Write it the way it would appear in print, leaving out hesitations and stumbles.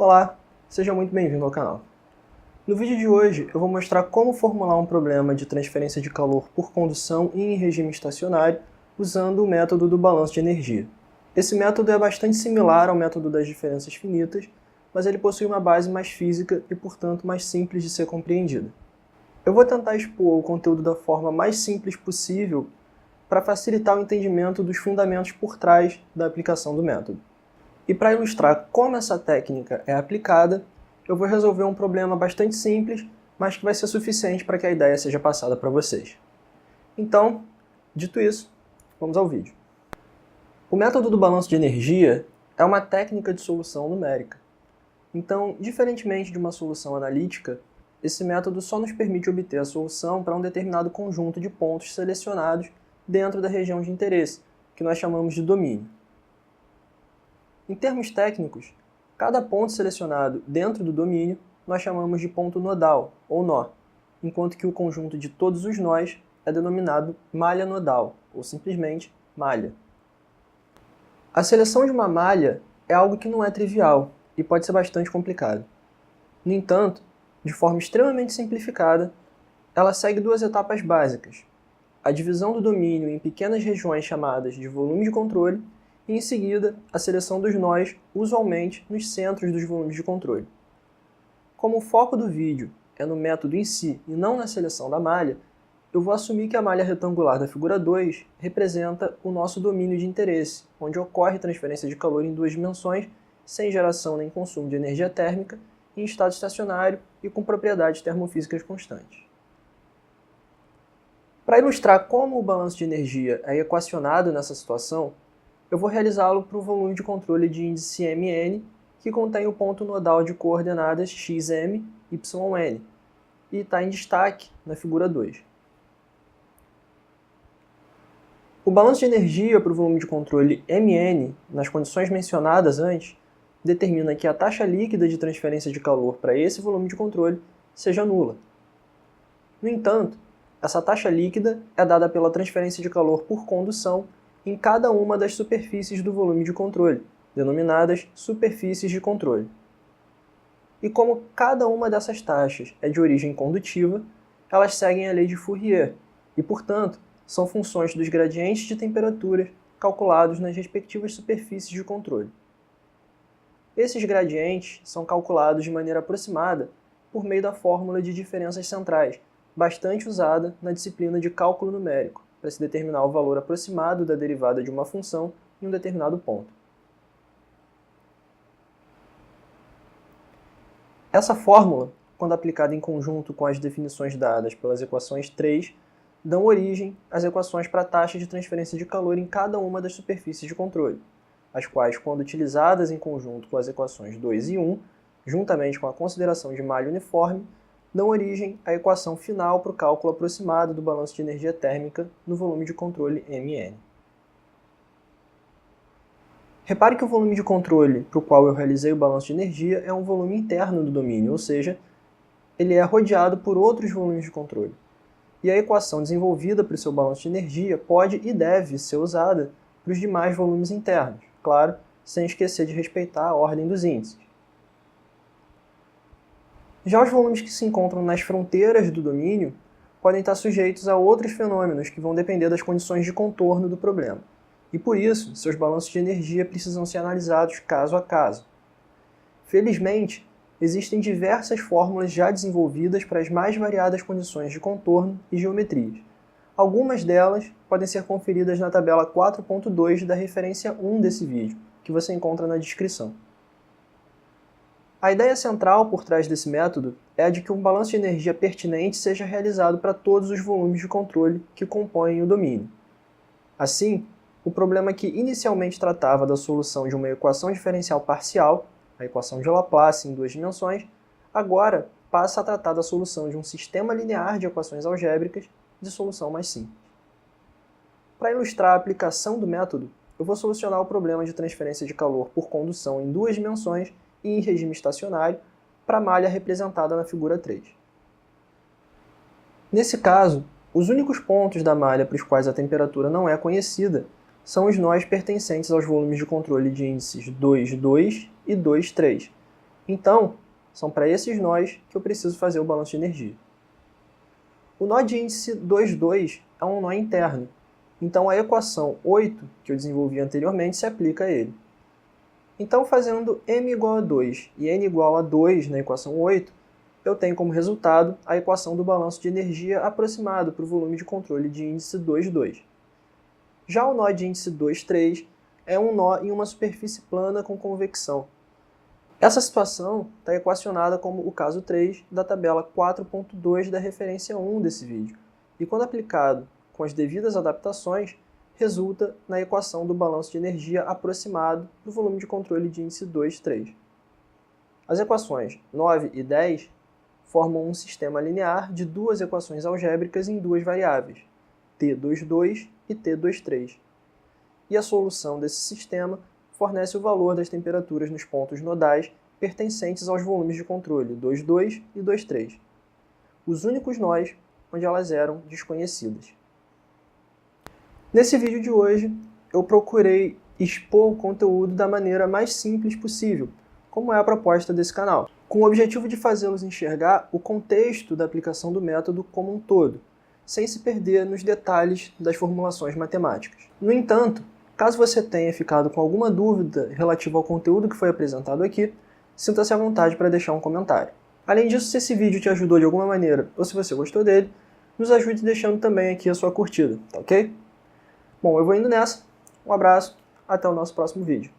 Olá, seja muito bem-vindo ao canal. No vídeo de hoje eu vou mostrar como formular um problema de transferência de calor por condução e em regime estacionário usando o método do balanço de energia. Esse método é bastante similar ao método das diferenças finitas, mas ele possui uma base mais física e, portanto, mais simples de ser compreendida. Eu vou tentar expor o conteúdo da forma mais simples possível para facilitar o entendimento dos fundamentos por trás da aplicação do método. E para ilustrar como essa técnica é aplicada, eu vou resolver um problema bastante simples, mas que vai ser suficiente para que a ideia seja passada para vocês. Então, dito isso, vamos ao vídeo. O método do balanço de energia é uma técnica de solução numérica. Então, diferentemente de uma solução analítica, esse método só nos permite obter a solução para um determinado conjunto de pontos selecionados dentro da região de interesse, que nós chamamos de domínio. Em termos técnicos, cada ponto selecionado dentro do domínio nós chamamos de ponto nodal, ou nó, enquanto que o conjunto de todos os nós é denominado malha nodal, ou simplesmente malha. A seleção de uma malha é algo que não é trivial e pode ser bastante complicado. No entanto, de forma extremamente simplificada, ela segue duas etapas básicas: a divisão do domínio em pequenas regiões chamadas de volume de controle e, em seguida, a seleção dos nós, usualmente nos centros dos volumes de controle. Como o foco do vídeo é no método em si e não na seleção da malha, eu vou assumir que a malha retangular da figura 2 representa o nosso domínio de interesse, onde ocorre transferência de calor em duas dimensões, sem geração nem consumo de energia térmica, em estado estacionário e com propriedades termofísicas constantes. Para ilustrar como o balanço de energia é equacionado nessa situação, eu vou realizá-lo para o volume de controle de índice Mn, que contém o ponto nodal de coordenadas xm, yn, e está em destaque na figura 2. O balanço de energia para o volume de controle Mn, nas condições mencionadas antes, determina que a taxa líquida de transferência de calor para esse volume de controle seja nula. No entanto, essa taxa líquida é dada pela transferência de calor por condução em cada uma das superfícies do volume de controle, denominadas superfícies de controle. E como cada uma dessas taxas é de origem condutiva, elas seguem a lei de Fourier e, portanto, são funções dos gradientes de temperatura calculados nas respectivas superfícies de controle. Esses gradientes são calculados de maneira aproximada por meio da fórmula de diferenças centrais, bastante usada na disciplina de cálculo numérico, para se determinar o valor aproximado da derivada de uma função em um determinado ponto. Essa fórmula, quando aplicada em conjunto com as definições dadas pelas equações 3, dão origem às equações para a taxa de transferência de calor em cada uma das superfícies de controle, as quais, quando utilizadas em conjunto com as equações 2 e 1, juntamente com a consideração de malha uniforme, dão origem à equação final para o cálculo aproximado do balanço de energia térmica no volume de controle Mn. Repare que o volume de controle para o qual eu realizei o balanço de energia é um volume interno do domínio, ou seja, ele é rodeado por outros volumes de controle. E a equação desenvolvida para o seu balanço de energia pode e deve ser usada para os demais volumes internos, claro, sem esquecer de respeitar a ordem dos índices. Já os volumes que se encontram nas fronteiras do domínio podem estar sujeitos a outros fenômenos que vão depender das condições de contorno do problema. E por isso, seus balanços de energia precisam ser analisados caso a caso. Felizmente, existem diversas fórmulas já desenvolvidas para as mais variadas condições de contorno e geometrias. Algumas delas podem ser conferidas na tabela 4.2 da referência 1 desse vídeo, que você encontra na descrição. A ideia central por trás desse método é a de que um balanço de energia pertinente seja realizado para todos os volumes de controle que compõem o domínio. Assim, o problema que inicialmente tratava da solução de uma equação diferencial parcial, a equação de Laplace em duas dimensões, agora passa a tratar da solução de um sistema linear de equações algébricas de solução mais simples. Para ilustrar a aplicação do método, eu vou solucionar o problema de transferência de calor por condução em duas dimensões e em regime estacionário para a malha representada na figura 3. Nesse caso, os únicos pontos da malha para os quais a temperatura não é conhecida são os nós pertencentes aos volumes de controle de índices 2,2 e 2,3, Então, são para esses nós que eu preciso fazer o balanço de energia. O nó de índice 2,2 é um nó interno, então a equação 8, que eu desenvolvi anteriormente, se aplica a ele. Então, fazendo m igual a 2 e n igual a 2 na equação 8, eu tenho como resultado a equação do balanço de energia aproximado para o volume de controle de índice 2,2. Já o nó de índice 2,3 é um nó em uma superfície plana com convecção. Essa situação está equacionada como o caso 3 da tabela 4.2 da referência 1 desse vídeo, e quando aplicado com as devidas adaptações, resulta na equação do balanço de energia aproximado do volume de controle de índice 2,3. As equações 9 e 10 formam um sistema linear de duas equações algébricas em duas variáveis, T22 e T23. E a solução desse sistema fornece o valor das temperaturas nos pontos nodais pertencentes aos volumes de controle 2,2 e 2,3, os únicos nós onde elas eram desconhecidas. Nesse vídeo de hoje, eu procurei expor o conteúdo da maneira mais simples possível, como é a proposta desse canal, com o objetivo de fazê-los enxergar o contexto da aplicação do método como um todo, sem se perder nos detalhes das formulações matemáticas. No entanto, caso você tenha ficado com alguma dúvida relativa ao conteúdo que foi apresentado aqui, sinta-se à vontade para deixar um comentário. Além disso, se esse vídeo te ajudou de alguma maneira ou se você gostou dele, nos ajude deixando também aqui a sua curtida, tá ok? Bom, eu vou indo nessa, um abraço, até o nosso próximo vídeo.